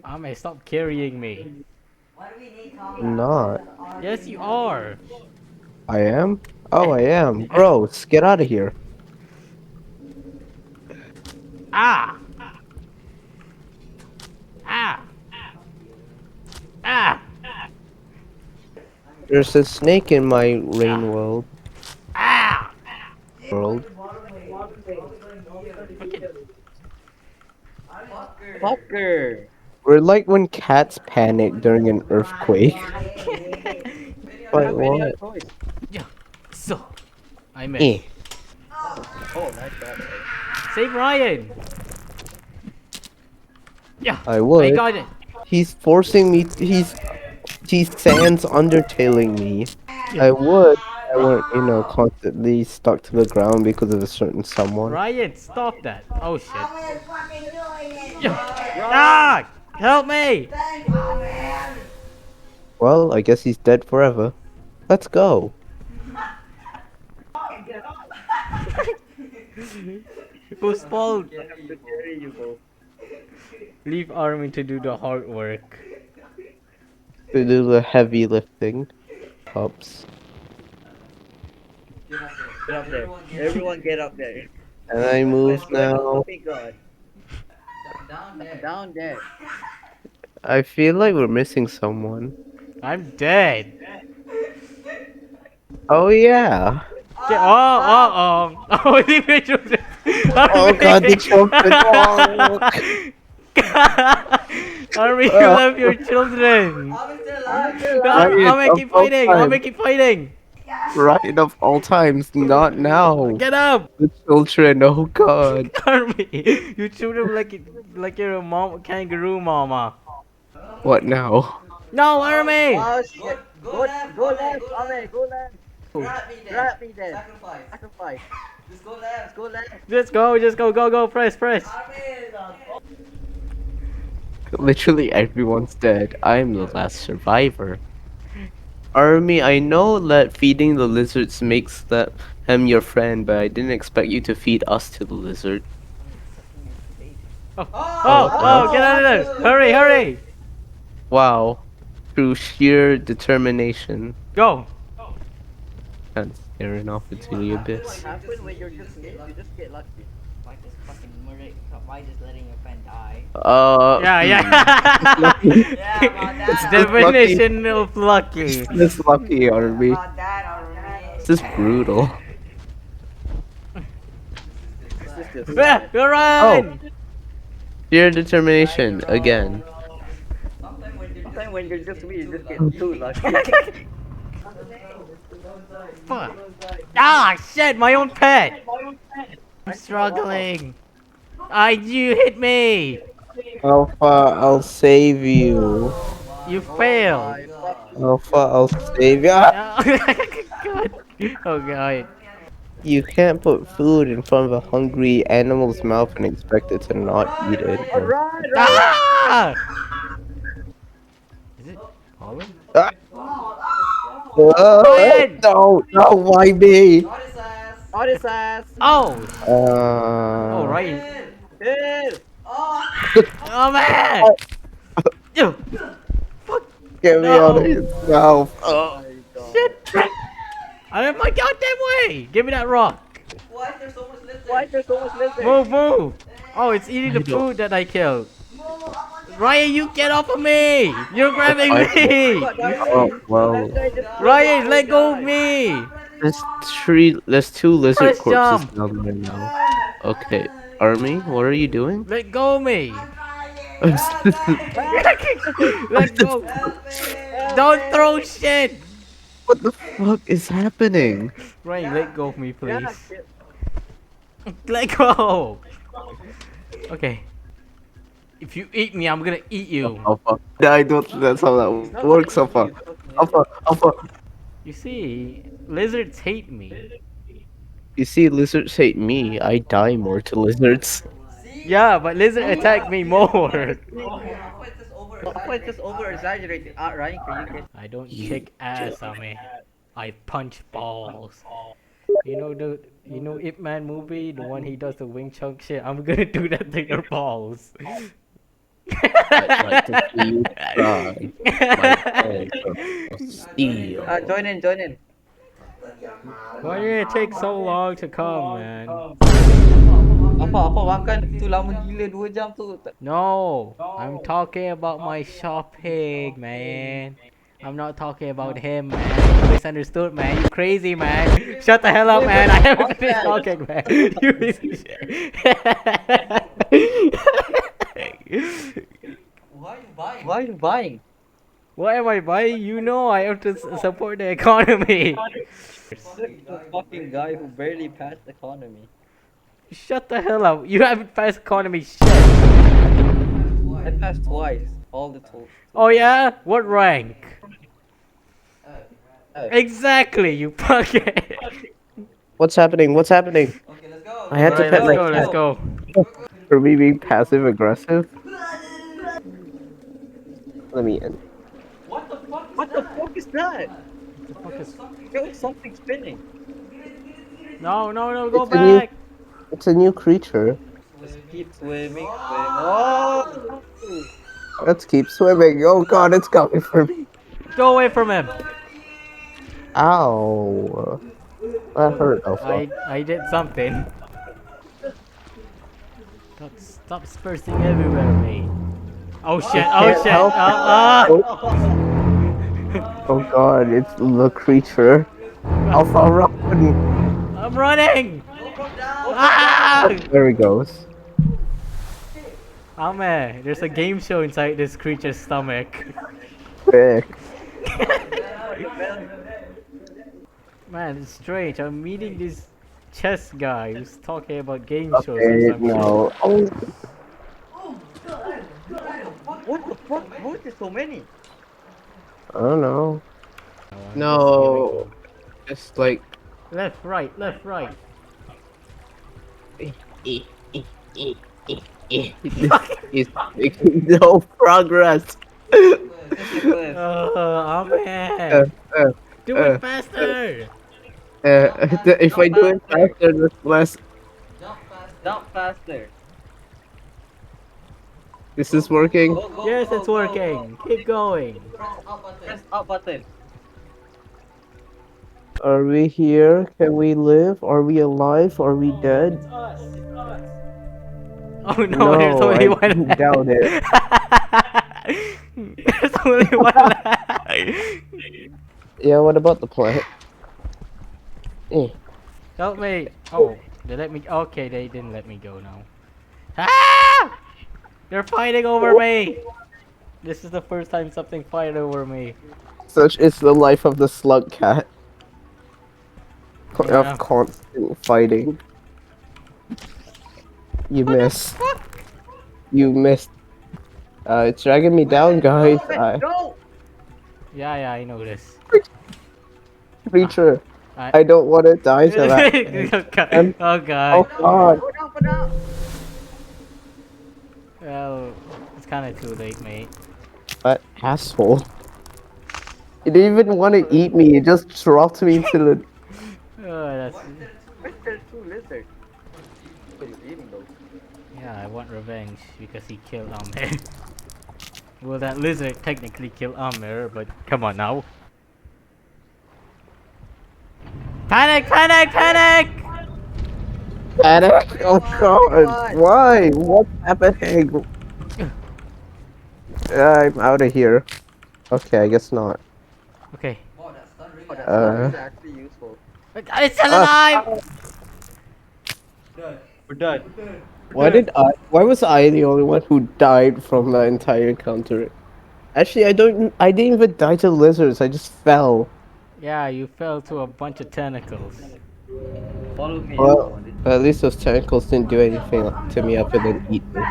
Ame, stop carrying me. I'm not. Yes, you are. I am? Oh, I am. Gross. Get out of here. Ah! Ah! Ah! There's a snake in my rain Ah! world. Ah! World. Fucking. Fucker. We're like when cats panic during an earthquake. We don't Like have any what? other choice. Yeah. So, I miss. Eh. Oh, nice shot, bro. Save Ryan. Yeah. I I would. got it. He's forcing me. He's sans undertailing me. Yeah. I would. I weren't, constantly stuck to the ground because of a certain someone. Ryan, stop that. Oh shit. Yeah. Run! Ah! Help me! Well, I guess he's dead forever. Let's go. Whose fault? I have to carry you, bro. Leave Armin to do the hard work. To do the heavy lifting. Ups. Get up there. Everyone get up there. And I move Let's go and now. fluffy god. Down there. I feel like we're missing someone. I'm dead. Oh yeah. Oh, leave your children. Oh god, the children. Oh. Army, you Uh, love your children. I'm still alive. Riot I'll of keep all fighting. I'll time. keep fighting. Riot of all times. Not now. Get up, The children. Oh god. Army. You treat him like you're a mom, kangaroo mama. What now? No, Army. Oh shit. Go left, Ame, go left. Grab me then. Sacrifice. Let's go left. Just go, go, go. Press. Literally everyone's dead. I'm the last survivor. Army, I know that feeding the lizards makes them your friend, but I didn't expect you to feed us to the lizard. Oh, Oh, get out of there. Hurry. wow. Through sheer determination Go. and staring off into the That's what abyss. happens when you're just me. You just get lucky. Why just letting your friend die? Yeah. Lucky. Yeah, about It's that. just lucky. Definition of It's lucky. just lucky, Army. About that already. This is brutal. This is just Ah, sad. run! Sheer determination again. Sometimes when you're just me, you just get too lucky. Fuck. Ah, shit, my own pet. I'm struggling. You hit me. Alpha, I'll save you. You Oh failed. my fuck. Alpha, I'll save you. God. Oh god. You can't put food in front of a hungry animal's mouth and expect it to not eat it. Run! Ah! Is it Holland? Ah! Ryan! No, why me? Odysseus! Oh! Oh, Uh, right. Here! Oh man! Ew. Fuck. get me out of No. his mouth. Oh my god. Shit. I am my goddamn way. Give me that rock. Why is there so much lizard? Move. Oh, it's eating the I don't- food that I killed. Ryan, you get off of me! You're grabbing I- me! What, Oh, well. that guy just- Ryan, let go of me! There's two lizard Press corpses jump. down there now. Okay, Army, what are you doing? Let go of me! What Let go! Don't throw shit! the fuck is happening? Ryan, let go of me, Yeah, please. shit. Let go! Okay. If you eat me, I'm gonna eat you. Alpha. I don't think that's how He's that not works, gonna Alpha. eat you, he's not gonna Alpha. You see, lizards hate me. You see, lizards hate me. I die more to lizards. Yeah, but lizard attack me more. Alpha is just over exaggerated. Ryan, can you get I don't You kick ass, Ame. I punch balls. You know Ip Man movie, the one he does the wing chunk shit. I'm gonna do that to your balls. I'd like to see you try. My hands are of steel. Join in, join in. Why did it take so long to come, man? Apa makan tu lama gila 2 jam tu. No, I'm talking about my shopping, man. I'm not talking about him, man. You misunderstood, man. You crazy, man. Shut the hell up, man. I haven't finished talking, man. You piece of shit. Why are you buying? What am I buying? You know I have to support the economy. The fucking guy who barely passed economy. Shut the hell up. You haven't passed economy shit. I passed twice. All the two. Oh yeah? What rank? Oh. Exactly, you fucking. What's happening? What's happening? I had to Alright, pet let's my go, let's cat. go. For me being passive aggressive. Let me in. What the fuck is that? The fuck is... There was something spinning. No, no, no, go It's a new. back. It's a new creature. Just keep swimming, swim. Oh! Let's keep swimming. Oh god, it's coming for me. Go away from him. Ow. That hurt. Oh fuck. I did something. God, stop spurting everywhere, mate. Oh shit, oh Can't shit. help Oh, Oh god, it's the creature. Alpha run. I'm running. Ah! There he goes. Ame, there's a game show inside this creature's stomach. Sick. Man, it's strange. I'm meeting this chess guy who's talking about game shows or Okay, some no. Oh, What the fuck? Why is there so many? I don't know. shit. Here we No. go. Just like. Left, right, left, right. He's making no progress. Oh Uh, man. uh, Do uh, it faster. if I do it faster, that's less. Jump faster. This is working. Go, Yes, go, it's go, working. go. Keep going. Press up button. Are we here? Can we live? Are we alive? Are we dead? Oh no, there's No, only I one left. doubt it. There's only one left. Yeah, what about the plant? Eh. Help me. Oh, they let me. Okay, they didn't let me go now. Ah! They're fighting over me. This is the first time something fight over me. Such is the life of the slug cat. Yeah. Of constant fighting. You missed. You missed. It's dragging me down, guys. No! Yeah, yeah, I know this. Creature. I- I don't want to die to that. oh Oh god. god. Go down. Well, it's kind of too late, mate. What asshole. It didn't even want to eat me, it just dropped me to the. Oh, that's. Where's the two lizards? What are you eating those? Yeah, I want revenge because he killed Amir. Well, that lizard technically killed Amir, but come on now. Panic! Panic! Panic! Panic! Oh god! Why? What's happening? I'm out of here. Okay, I guess not. Okay. Oh, that's actually useful. It's still alive! We're done. Why was I the only one who died from the entire encounter? Actually, I didn't even die to lizards, I just fell. Yeah, you fell to a bunch of tentacles. Follow me. Well, at least those tentacles didn't do anything to me other than eat me.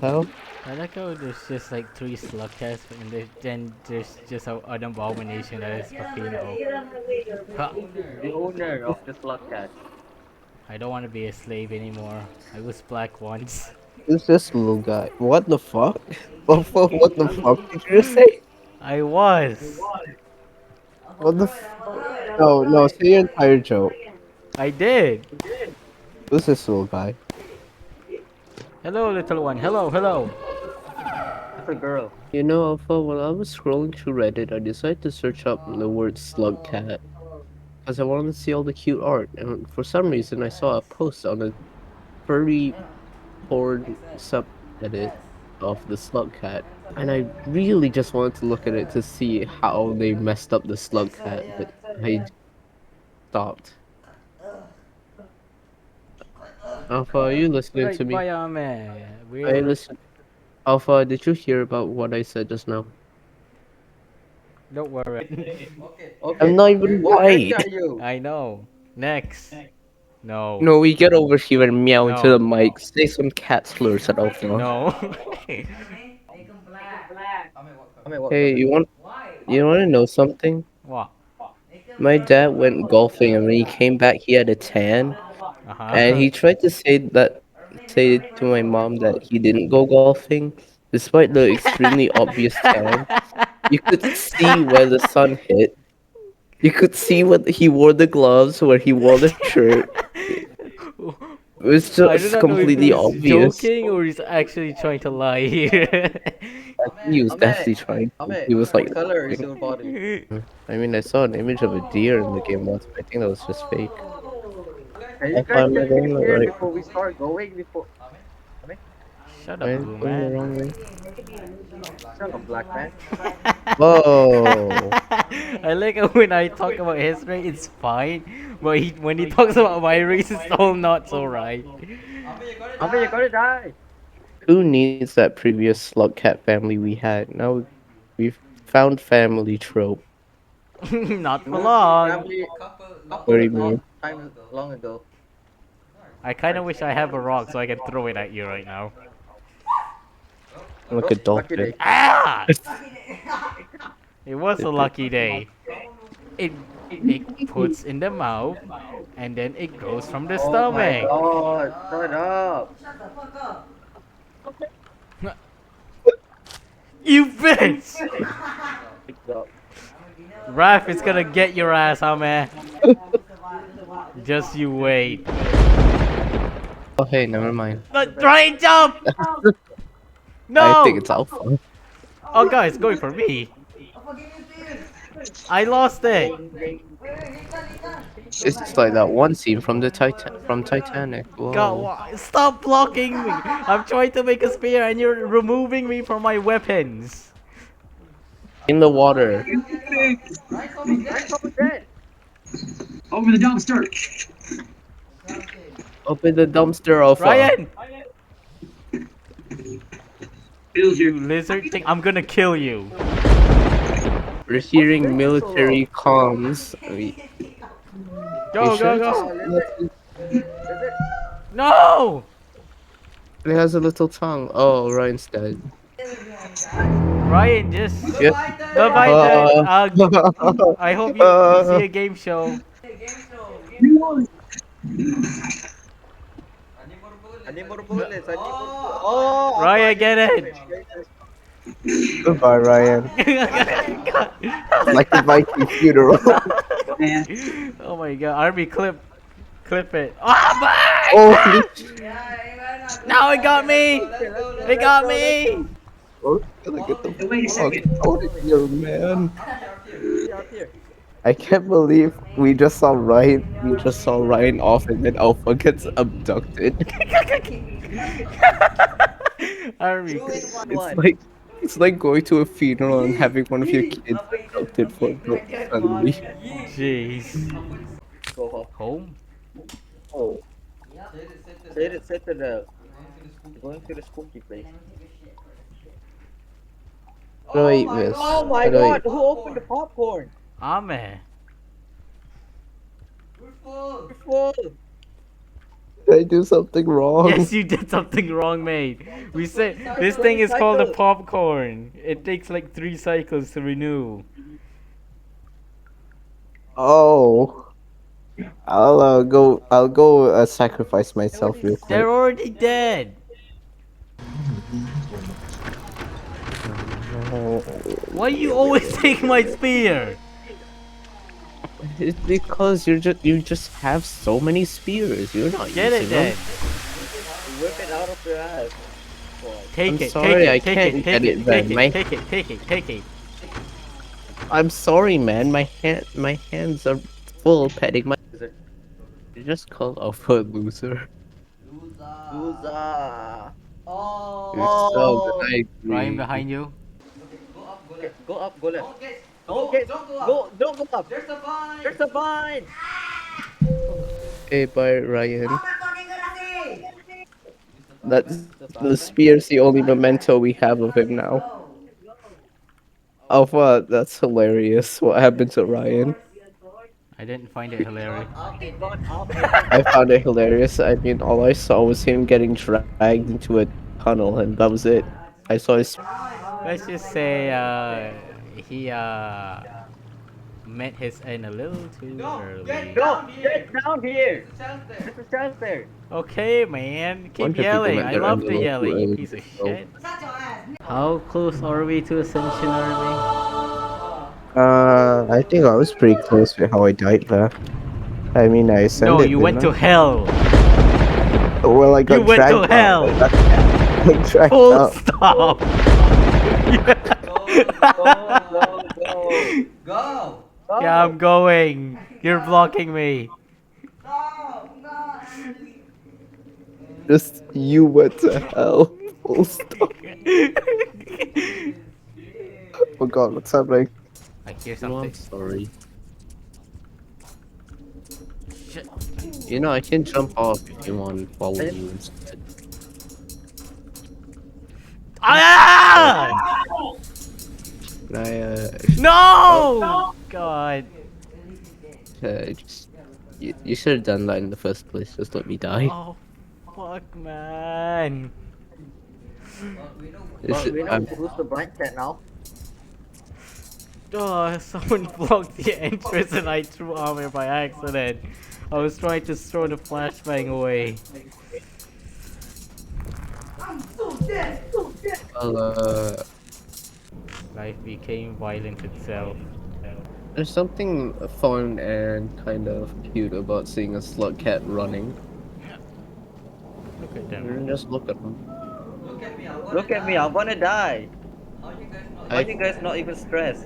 Hell? I like how there's just like 3 slug cats, and then there's just an abomination that is Papino. Ha! The owner of the slug cat. I don't want to be a slave anymore. I was black once. Who's this little guy? What the fuck? What the fuck did you just say? I was. What the No, no, say your entire joke. I did. Who's this little guy? Hello, little one. Hello, hello. a girl. You know, Alpha, while I was scrolling through Reddit, I decided to search up the word slug cat because I wanted to see all the cute art. And for some reason, I saw a post on a furry porn subreddit of the slug cat. And I really just wanted to look at it to see how they messed up the slug cat, but I stopped. Alpha, are you listening to Right, me? bye, man. I We're listen. Alpha, did you hear about what I said just now? don't worry. I'm Okay. not even What rank right. are you? I know. Next. No. No, we get over here and meow into the No. mic. Say some cat slurs at Alpha. No. I mean, what Hey, color? you want to know something? What? My dad went golfing and when he came back, he had a tan, Uh and huh. he tried to say to my mom that he didn't go golfing, despite the extremely obvious tan. You could see where the sun hit. You could see what he wore the gloves, where he wore the shirt. It was I do just not know if completely he's obvious. joking or he's actually trying to lie here. I think he was Ame, definitely trying to. Ame, He was what like color is laughing. your body? I mean, I saw an image of a deer in the game once, but I think that was just fake. Can you Alpha, guys am I just be going the clear right? before we start going? Before, I mean, Shut Am up, I blue going the man. wrong way? shut up, black man. Whoa! I like it when I talk about his race, it's fine, but when he talks about my race, it's all not so right. Ame, you're gonna die. Who needs that previous slug cat family we had? Now we've found family trope. Not for No, long. family, What do couple you mean? time long ago. I kind of wish I have a rock so I can throw it at you right now. Like Oh, a lucky dolphin. day. Ah! It was a lucky day. It it puts in the mouth, and then it goes from the Oh my stomach. god, shut up. You bitch! Good job. Raph is gonna get your ass, huh, man? Just you wait. Oh hey, never mind. No, try and jump! I think No! it's alpha. Oh, guys, going for me. I lost it. It's just like that one scene from the Titanic. God, Whoa. stop blocking me. I'm trying to make a spear and you're removing me from my weapons. In the water. Ryan's almost dead. Over the dumpster. Open the dumpster, alpha. Ryan! Feels You you. lizard thing, I'm gonna kill you. We're What's hearing taking so long? military comms. Are you Go, sure go, it's go. Lizard, lizard. No! it has a little tongue? Oh, Ryan's dead. Ryan, just... Yep. Bye-bye then. Uh, I hope you see uh, a game show. I need more bullets. I need more bullets. Oh, Alpha, Ryan, you get piece of it! shit. Greatness. Goodbye, Ryan. Like a Viking funeral. Man. Oh my god, Army, clip it. Ah, Holy bye! Now it got me! Okay, let's go, It let's got go, let's me! go. we're gonna get the Wait a fuck second. out of here, man. Up here. I can't believe we just saw Ryan. We just saw Ryan off, and then Alpha gets abducted. Army, It's One. like it's like going to a funeral and having one of your kids abducted for no suddenly. jeez. Go home. Home? Oh, say to the. You're going to the spooky place. How do I eat this? Oh my How do I god, eat? who opened the popcorn? Ame. We're full. Did I do something wrong? Yes, you did something wrong, mate. We said this It's thing is called a recycled. popcorn. It takes like 3 cycles to renew. Oh, I'll go sacrifice myself real quick. They're already dead. Oh, Why you always take my spear? it's because you just have so many spears. You're not Get it using them. then. Whip it out of your ass. Take I'm it, take sorry, I it, take it, can't take get it, it take then. it, take it, take it, take it. I'm sorry, man. My hands are full petting my. You just called off a loser. Loser. You're so good. Oh. I Ryan agree. behind you. Okay, go up, go left. Okay, go, don't go up. There's a vine. Okay, bye, Ryan. That's Use the the flashbang. spear's the only memento we have of him now. Alpha, that's hilarious. What happened to Ryan? I didn't find it hilarious. He got up and then I found it hilarious. I mean, all I saw was him getting dragged into a tunnel, and that was it. I saw his. Let's just say he met his end a little too early. no, get down here. There's a chance there. Okay, man. Keep Wonder people yelling. met I their end love a the little too yelling, you early. piece of So, shit. How close are we to Ascension Army? I think I was pretty close with how I died there. I mean, I No, ascended, you didn't went to I? hell. Well, I You got went to dragged out. hell. I got dragged Full out. stop. Go, go, go. Yeah, I'm Go. going. You're blocking me. Just you went to hell. Full stop. Oh God, what's happening? I hear You know, I'm something. sorry. Shit. You know, I can jump off if you want to follow I- you instead. Uh, Ah! can I, oh, No! God. just, you should have done that in the first place. Just let me die. Oh, fuck, man. Is Well, it, we know who's the blind cat now. Oh, someone blocked the entrance and I threw armor by accident. I was trying to throw the flashbang away. well, Life became violent itself. there's something fun and kind of cute about seeing a slug cat running. Look at them. Just look at them. Look at me, I'm gonna die. Why I, you guys not even stressed?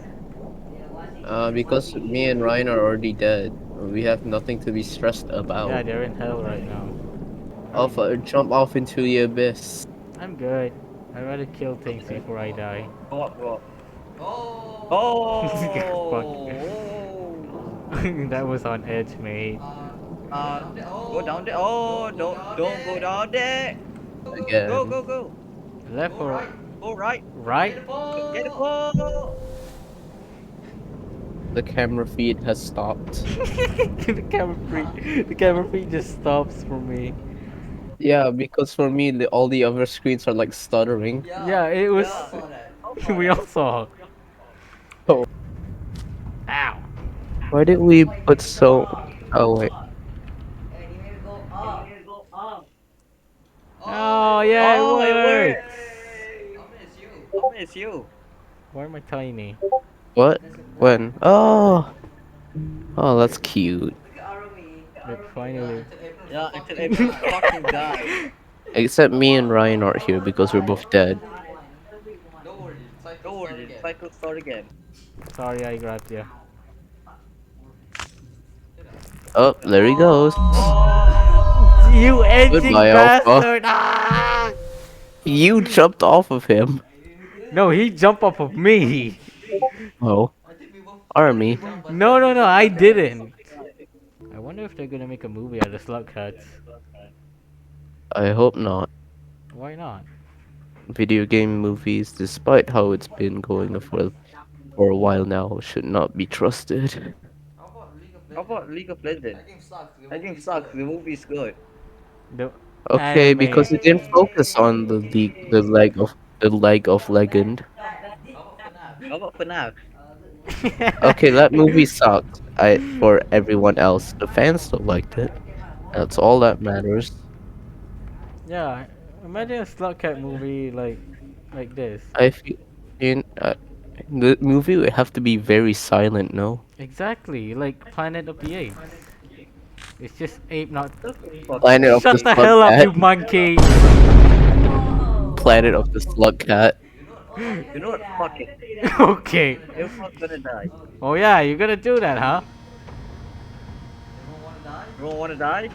because me and Ryan are already dead. We have nothing to be stressed Yeah, about. they're in hell right now. Alpha, jump off into the abyss. I'm good. I'd rather kill things Okay. before I die. Go up, go up. Fuck. Oh! That was on edge, mate. Go down there. Oh, don't go down there. Go, Again. go, go. Left or Go right. right? Get the ball. The camera feed has stopped. The camera feed just stops for me. Yeah, because for me, all the other screens are like stuttering. Yeah, it was. We all saw. Oh, Ow. why did we put so? Oh wait, Oh yeah, Oh, it it works. works. I miss you. Why am I tiny? what? When? Oh, oh, that's cute. Like finally. Yeah, until everyone fucking died. Except me and Ryan aren't here because we're both dead. Don't worry, the cycle start again. Sorry, I grabbed you. Oh, there he goes. You edging Goodbye, Alpha. bastard! Ah! You jumped off of him. No, he jumped off of me. Oh, army. No, no, no, I didn't. I wonder if they're gonna make a movie out of Slug Cuts. I hope not. Why not? Video game movies, despite how it's been going for a while now, should not be trusted. How about League of Legends? That game sucks. The movie is good. The Okay, anime. because it didn't focus on the leg of legend. How about FNAF? Okay, that movie sucked. For everyone else, the fans still liked it. That's all that matters. Yeah, imagine a Slug Cat movie like this. I feel in the movie would have to be very silent. No, Exactly, like Planet of the Apes. It's just ape not. Fuck. Planet of the Shut the Slug hell up, Cat. you monkey! planet of the slug cat. You know what? Fuck it. Okay. Everyone's gonna die. Oh yeah, you're gonna do that, huh? Everyone wanna die?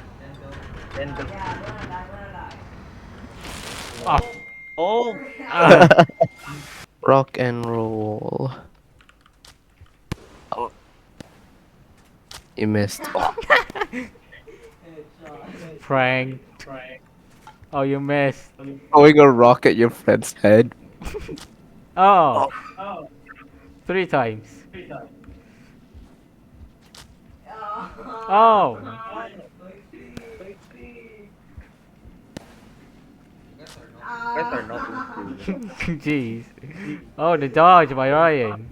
Then go. Oh. Oh! Rock and roll. Oh, you missed. Oh, Prank. Oh, you missed. throwing a rock at your friend's head. Oh, Oh, 3 times. Oh. You guys are not improving. Jeez. Oh, the dodge by Ryan.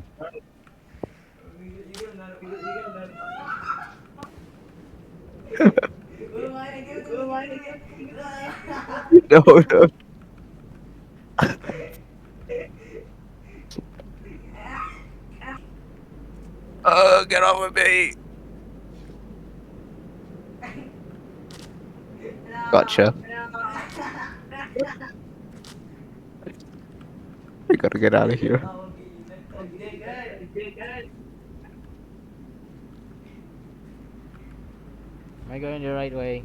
no, no. Oh, get off of me. Gotcha. We gotta get out of here. Am I going the right way?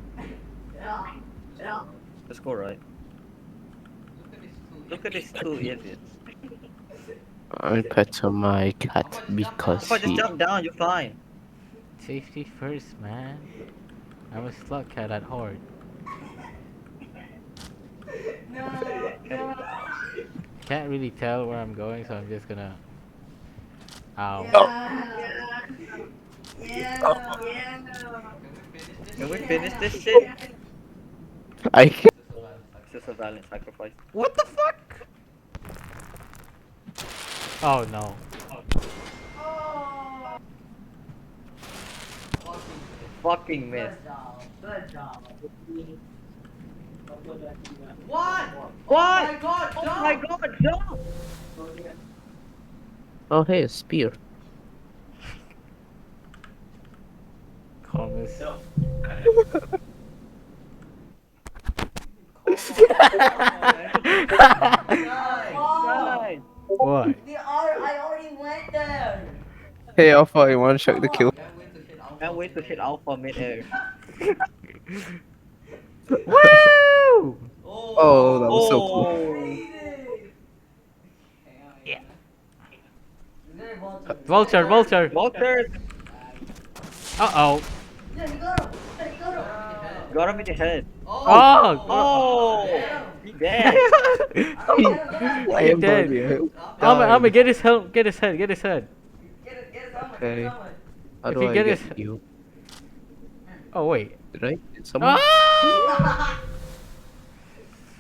Let's go right. Look at these two idiots. I pet my cat If because I just he. jump down, you're fine. Safety first, man. I'm a slug cat at heart. Can't really tell where I'm going, so I'm just gonna. Ow. Oh, Can we finish this shit? I can't. This is a valiant sacrifice. What the fuck? Oh no. Fucking miss. What? Oh my god, jump! Oh, hey, a spear. Calmness. Nice. What? I already went there. Hey, Alpha, you wanna check the kill? Can't wait to hit alpha mid-air. Woo! Oh, that was so cool. Oh! Yeah. Vulture, vulture. Walter! Uh oh. Got him in the head. Oh. Oh! He dead. I He am dead. going I'ma get his head. Get his head. Get his head. Okay. How If do you I get get his- you? Oh wait. Did I hit someone? Ah!